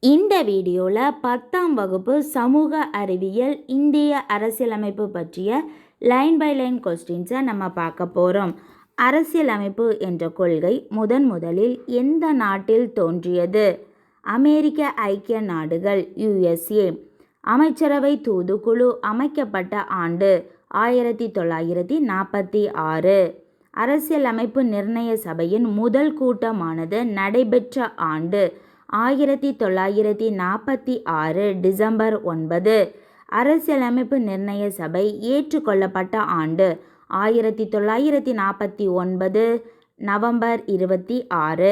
இந்த வீடியோவில் 10ஆம் வகுப்பு சமூக அறிவியல் இந்திய அரசியலமைப்பு பற்றிய லைன் பை லைன் கொஸ்டின்ஸை நம்ம பார்க்க போகிறோம். அரசியலமைப்பு என்ற கொள்கை முதலில் எந்த நாட்டில் தோன்றியது? அமெரிக்க ஐக்கிய நாடுகள் USA. அமைச்சரவை தூதுக்குழு அமைக்கப்பட்ட ஆண்டு 1946. அரசியலமைப்பு நிர்ணய சபையின் முதல் கூட்டமானது நடைபெற்ற ஆண்டு 1946 டிசம்பர் 9. அரசியலமைப்பு நிர்ணய சபை ஏற்றுக்கொள்ளப்பட்ட ஆண்டு 1949 நவம்பர் 26.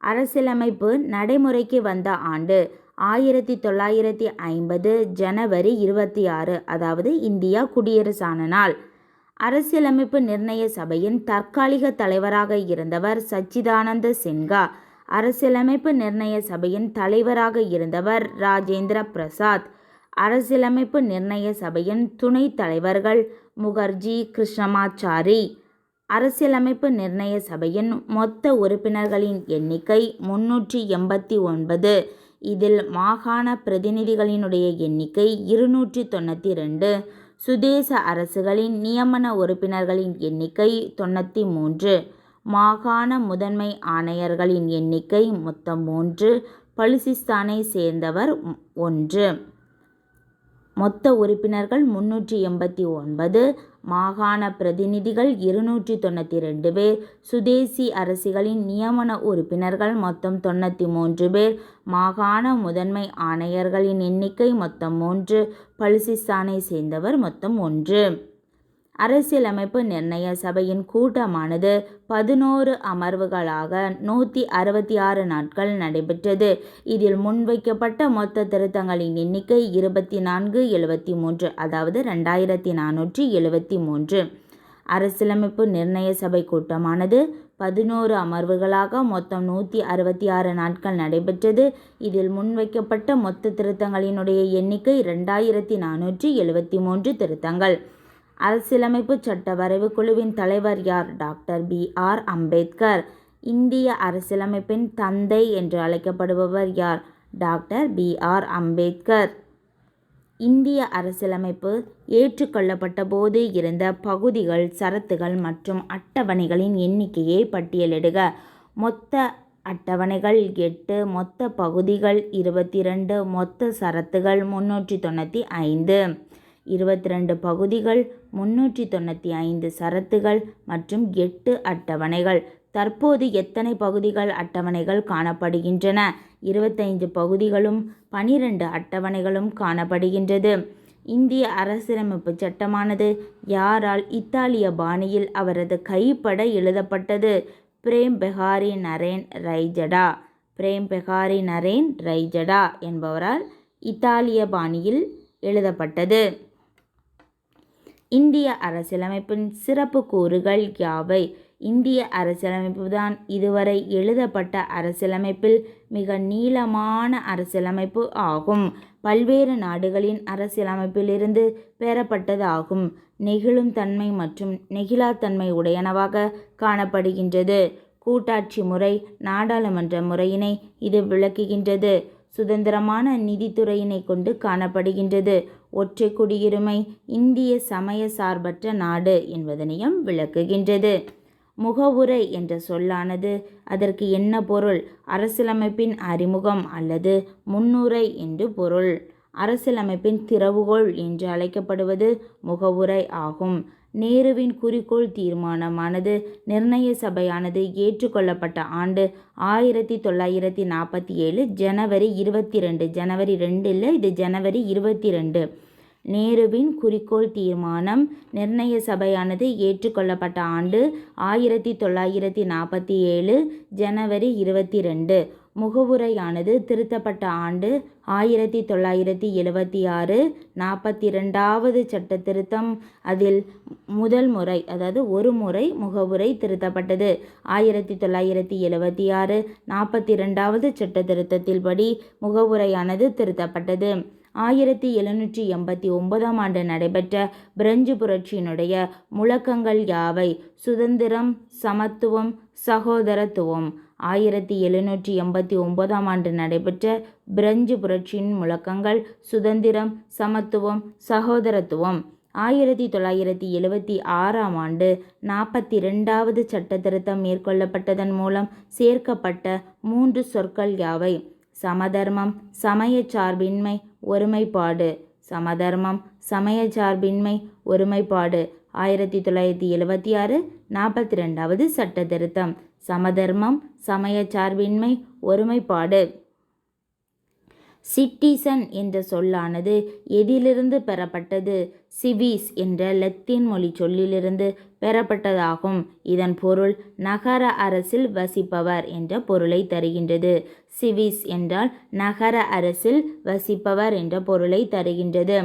அரசியலமைப்பு நடைமுறைக்கு வந்த ஆண்டு 1950 ஜனவரி 26, அதாவது இந்தியா குடியரசான நாள். அரசியலமைப்பு நிர்ணய சபையின் தற்காலிக தலைவராக இருந்தவர் சச்சிதானந்த சின்ஹா. அரசியலமைப்பு நிர்ணய சபையின் தலைவராக இருந்தவர் ராஜேந்திர பிரசாத். அரசியலமைப்பு நிர்ணய சபையின் துணைத் தலைவர்கள் முகர்ஜி கிருஷ்ணமாச்சாரி. அரசியலமைப்பு நிர்ணய சபையின் மொத்த உறுப்பினர்களின் எண்ணிக்கை 389. இதில் மாகாண பிரதிநிதிகளினுடைய எண்ணிக்கை 292. சுதேச அரசுகளின் நியமன உறுப்பினர்களின் எண்ணிக்கை 93. மாகாண முதன்மை ஆணையர்களின் எண்ணிக்கை மொத்தம் 3. பலுசிஸ்தானை சேர்ந்தவர் 1. மொத்த உறுப்பினர்கள் 389. மாகாண பிரதிநிதிகள் 292 பேர். சுதேசி அரசுகளின் நியமன உறுப்பினர்கள் மொத்தம் 93 பேர். மாகாண முதன்மை ஆணையர்களின் எண்ணிக்கை மொத்தம் 3. பலுசிஸ்தானை சேர்ந்தவர் மொத்தம் 1. அரசியலமைப்பு நிர்ணய சபையின் கூட்டமானது 11 அமர்வுகளாக 166 நாட்கள் நடைபெற்றது. இதில் முன்வைக்கப்பட்ட மொத்த திருத்தங்களின் எண்ணிக்கை 2473, அதாவது 2473. அரசியலமைப்பு நிர்ணய சபை கூட்டமானது 11 அமர்வுகளாக மொத்தம் 166 நாட்கள் நடைபெற்றது. இதில் முன்வைக்கப்பட்ட மொத்த திருத்தங்களினுடைய எண்ணிக்கை 2473 திருத்தங்கள். அரசியலமைப்பு சட்ட வரைவு குழுவின் தலைவர் யார்? Doctor B.R. அம்பேத்கர். இந்திய அரசியலமைப்பின் தந்தை என்று அழைக்கப்படுபவர் யார்? Doctor B.R. அம்பேத்கர். இந்திய அரசியலமைப்பு ஏற்றுக்கொள்ளப்பட்ட போது இருந்த பகுதிகள், சரத்துகள் மற்றும் அட்டவணைகளின் எண்ணிக்கையை பட்டியலிடுக. மொத்த அட்டவணைகள் 8, மொத்த பகுதிகள் 22, மொத்த சரத்துகள் 395. 22 பகுதிகள், 395 சரத்துகள் மற்றும் 8 அட்டவணைகள். தற்போது எத்தனை பகுதிகள், அட்டவணைகள் காணப்படுகின்றன? 25 பகுதிகளும் 12 அட்டவணைகளும் காணப்படுகின்றது. இந்திய அரசியலமைப்பு சட்டமானது யாரால் இத்தாலிய பாணியில் அவரது கைப்பட எழுதப்பட்டது? பிரேம் பெஹாரி நரேன் ரைஜடா. பிரேம் பெஹாரி நரேன் ரைஜடா என்பவரால் இத்தாலிய பாணியில் எழுதப்பட்டது. இந்திய அரசியலமைப்பின் சிறப்பு கூறுகள் யாவை? இந்திய அரசியலமைப்பு தான் இதுவரை எழுதப்பட்ட அரசியலமைப்பில் மிக நீளமான அரசியலமைப்பு ஆகும். பல்வேறு நாடுகளின் அரசியலமைப்பிலிருந்து பெறப்பட்டதாகும். நெகிழும் தன்மை மற்றும் நெகிழாத்தன்மை உடையனவாக காணப்படுகின்றது. கூட்டாட்சி முறை, நாடாளுமன்ற முறையினை இது விளக்குகின்றது. சுதந்திரமான நிதித்துறையினை கொண்டு காணப்படுகின்றது. ஒற்றை குடியுரிமை, இந்திய சமய சார்பற்ற நாடு என்பதனையும் விளக்குகின்றது. முகவுரை என்ற சொல்லானது அதற்கு என்ன பொருள்? அரசியலமைப்பின் அறிமுகம் அல்லது முன்னுரை என்று பொருள். அரசியலமைப்பின் திறவுகோல் என்று அழைக்கப்படுவது முகவுரை ஆகும். நேருவின் குறிக்கோள் தீர்மானமானது நிர்ணய சபையானது ஏற்றுக்கொள்ளப்பட்ட ஆண்டு 1947 ஜனவரி 22. ஜனவரி 2 இல்லை, இது ஜனவரி 22. நேருவின் குறிக்கோள் தீர்மானம் நிர்ணய சபையானது ஏற்றுக்கொள்ளப்பட்ட ஆண்டு 1947 ஜனவரி 22. முகவுரையானது திருத்தப்பட்ட ஆண்டு 1976 42வது சட்ட திருத்தம். அதில் முதல் முறை, அதாவது ஒரு முறை முகவுரை திருத்தப்பட்டது. 1976 42வது சட்ட திருத்தத்தில் படி முகவுரையானது திருத்தப்பட்டது. 1789ஆம் ஆண்டு நடைபெற்ற பிரெஞ்சு புரட்சியினுடைய முழக்கங்கள் யாவை? சுதந்திரம், சமத்துவம், சகோதரத்துவம். 1789 ஆண்டு நடைபெற்ற பிரெஞ்சு புரட்சியின் முழக்கங்கள் சுதந்திரம், சமத்துவம், சகோதரத்துவம். 1976 ஆண்டு 42வது சட்ட திருத்தம் மேற்கொள்ளப்பட்டதன் மூலம் சேர்க்கப்பட்ட 3 சொற்கள் யாவை? சமதர்மம், சமயச்சார்பின்மை, ஒருமைப்பாடு. சமதர்மம், சமயச்சார்பின்மை, ஒருமைப்பாடு. 1976 42வது சட்ட திருத்தம். சமதர்மம், சமயச்சார்பின்மை, ஒருமைப்பாடு. சிட்டிசன் என்ற சொல்லானது எதிலிருந்து பெறப்பட்டது? சிவிஸ் என்ற லத்தீன் மொழி சொல்லிலிருந்து பெறப்பட்டதாகும். இதன் பொருள் நகர அரசில் வசிப்பவர் என்ற பொருளை தருகின்றது. சிவிஸ் என்றால் நகர அரசில் வசிப்பவர் என்ற பொருளை தருகின்றது.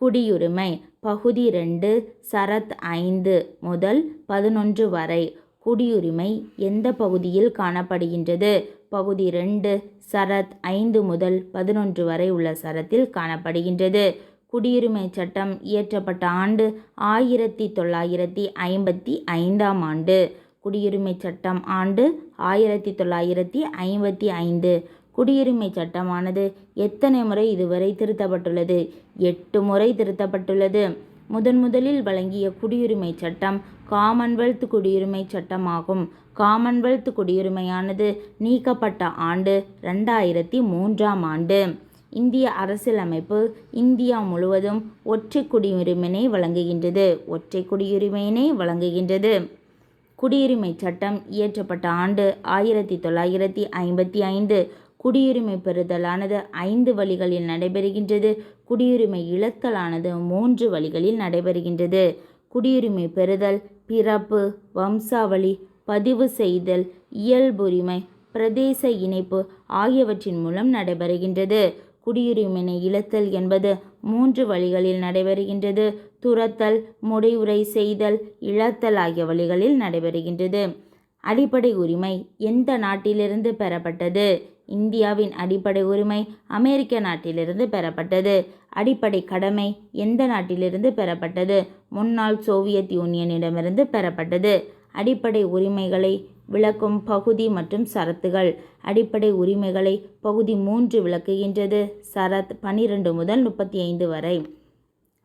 குடியுரிமை பகுதி 2 சரத் 5 முதல் 11 வரை. குடியுரிமை எந்த பகுதியில் காணப்படுகின்றது? பகுதி 2 சரத் 5 முதல் 11 வரை உள்ள சரத்தில் காணப்படுகின்றது. குடியுரிமை சட்டம் இயற்றப்பட்ட ஆண்டு 1955 ஆண்டு. குடியுரிமை சட்டம் ஆண்டு 1955. குடியுரிமை சட்டமானது எத்தனை முறை இதுவரை திருத்தப்பட்டுள்ளது? 8 முறை திருத்தப்பட்டுள்ளது. முதலில் வழங்கிய குடியுரிமை சட்டம் காமன்வெல்த் குடியுரிமை சட்டமாகும். காமன்வெல்த் குடியுரிமையானது நீக்கப்பட்ட ஆண்டு 2003 ஆண்டு. இந்திய அரசியலமைப்பு இந்தியா முழுவதும் ஒற்றை குடியுரிமையினை வழங்குகின்றது. குடியுரிமை சட்டம் இயற்றப்பட்ட ஆண்டு 1955. குடியுரிமை பெறுதலானது 5 வழிகளில் நடைபெறுகின்றது. குடியுரிமை இழத்தலானது 3 வழிகளில் நடைபெறுகின்றது. குடியுரிமை பெறுதல் பிறப்பு, வம்சாவளி, பதிவு செய்தல், இயல்புரிமை, பிரதேச இணைப்பு ஆகியவற்றின் மூலம் நடைபெறுகின்றது. குடியுரிமையினை இழத்தல் என்பது 3 வழிகளில் நடைபெறுகின்றது. துறத்தல், முடிவுரை செய்தல், இழத்தல் ஆகிய வழிகளில் நடைபெறுகின்றது. அடிப்படை உரிமை எந்த நாட்டிலிருந்து பெறப்பட்டது? இந்தியாவின் அடிப்படை உரிமை அமெரிக்க நாட்டிலிருந்து பெறப்பட்டது. அடிப்படை கடமை எந்த நாட்டிலிருந்து பெறப்பட்டது? முன்னாள் சோவியத் யூனியனிடமிருந்து பெறப்பட்டது. அடிப்படை உரிமைகளை விளக்கும் பகுதி மற்றும் சரத்துகள். அடிப்படை உரிமைகளை பகுதி 3 விளக்குகின்றது. சரத் 12 முதல் 35 வரை.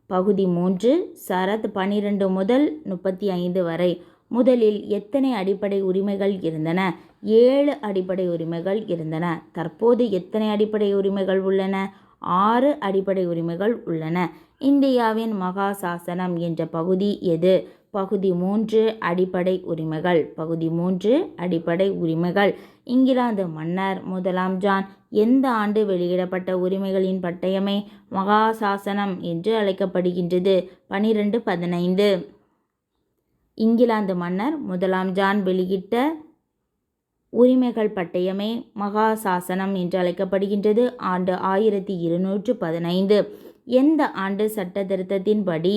பகுதி 3 சரத் 12 முதல் 35 வரை. முதலில் எத்தனை அடிப்படை உரிமைகள் இருந்தன? 7 அடிப்படை உரிமைகள் இருந்தன. தற்போது எத்தனை அடிப்படை உரிமைகள் உள்ளன? 6 அடிப்படை உரிமைகள் உள்ளன. இந்தியாவின் மகா சாசனம் என்ற பகுதி எது? பகுதி 3 அடிப்படை உரிமைகள். பகுதி 3 அடிப்படை உரிமைகள். இங்கிலாந்து மன்னர் 1ஆம் ஜான் எந்த ஆண்டு வெளியிடப்பட்ட உரிமைகளின் பட்டயமே மகா சாசனம் என்று அழைக்கப்படுகின்றது? 1215. இங்கிலாந்து மன்னர் 1ஆம் ஜான் வெளியிட்ட உரிமைகள் பட்டயமே மகா சாசனம் என்று அழைக்கப்படுகின்றது. ஆண்டு 1215. எந்த ஆண்டு சட்ட திருத்தத்தின்படி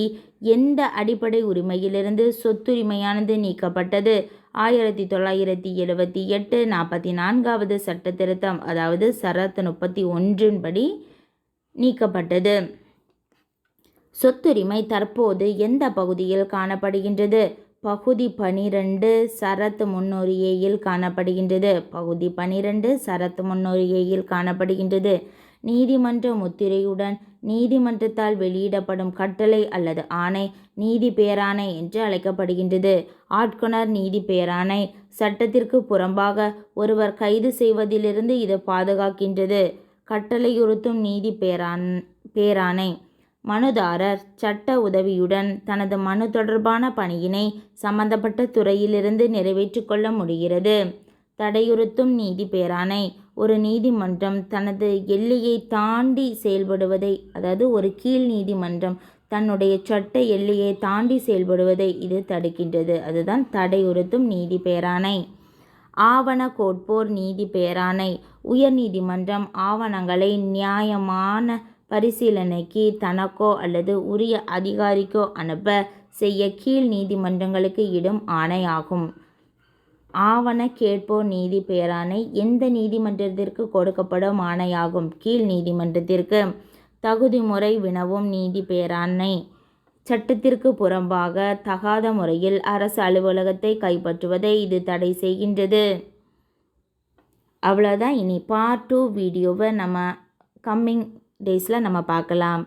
எந்த அடிப்படை உரிமையிலிருந்து சொத்துரிமையானது நீக்கப்பட்டது? 1978 44வது சட்ட திருத்தம், அதாவது சரத் 31 படி நீக்கப்பட்டது. சொத்துரிமை தற்போது எந்த பகுதியில் காணப்படுகின்றது? பகுதி 12 சரத் 300 காணப்படுகின்றது. பகுதி 12 சரத் 300 காணப்படுகின்றது. நீதிமன்ற முத்திரையுடன் நீதிமன்றத்தால் வெளியிடப்படும் கட்டளை அல்லது ஆணை நீதி பேராணை என்று அழைக்கப்படுகின்றது. ஆட்கொணர் நீதி பேராணை. சட்டத்திற்கு புறம்பாக ஒருவர் கைது செய்வதிலிருந்து இது பாதுகாக்கின்றது. கட்டளையுறுத்தும் நீதி பேராணை. மனுதாரர் சட்ட உதவியுடன் தனது மனு தொடர்பான பணியினை சம்பந்தப்பட்ட துறையிலிருந்து நிறைவேற்றிக் கொள்ள முடிகிறது. தடையுறுத்தும் நீதி பேராணை. ஒரு நீதிமன்றம் தனது எல்லையை தாண்டி செயல்படுவதை, அதாவது ஒரு கீழ் நீதிமன்றம் தன்னுடைய சட்ட எல்லையை தாண்டி செயல்படுவதை இது தடுக்கின்றது. அதுதான் தடையுறுத்தும் நீதி பேராணை. ஆவண கோட்போர் நீதி பேராணை. உயர் நீதிமன்றம் ஆவணங்களை நியாயமான பரிசீலனைக்கு தனக்கோ அல்லது உரிய அதிகாரிக்கோ அனுப்ப செய்ய கீழ் நீதிமன்றங்களுக்கு இடும் ஆணையாகும். ஆவண கேட்போர் நீதி பேராணை எந்த நீதிமன்றத்திற்கு கொடுக்கப்படும் ஆணையாகும்? கீழ் நீதிமன்றத்திற்கு. தகுதிமுறை வினவும் நீதி பேராணை. சட்டத்திற்கு புறம்பாக தகாத முறையில் அரசு அலுவலகத்தை கைப்பற்றுவதை இது தடை செய்கின்றது. அவ்வளோதான். இனி பார்ட் 2 வீடியோவை நம்ம கம்மிங் டேஸில் நம்ம பார்க்கலாம்.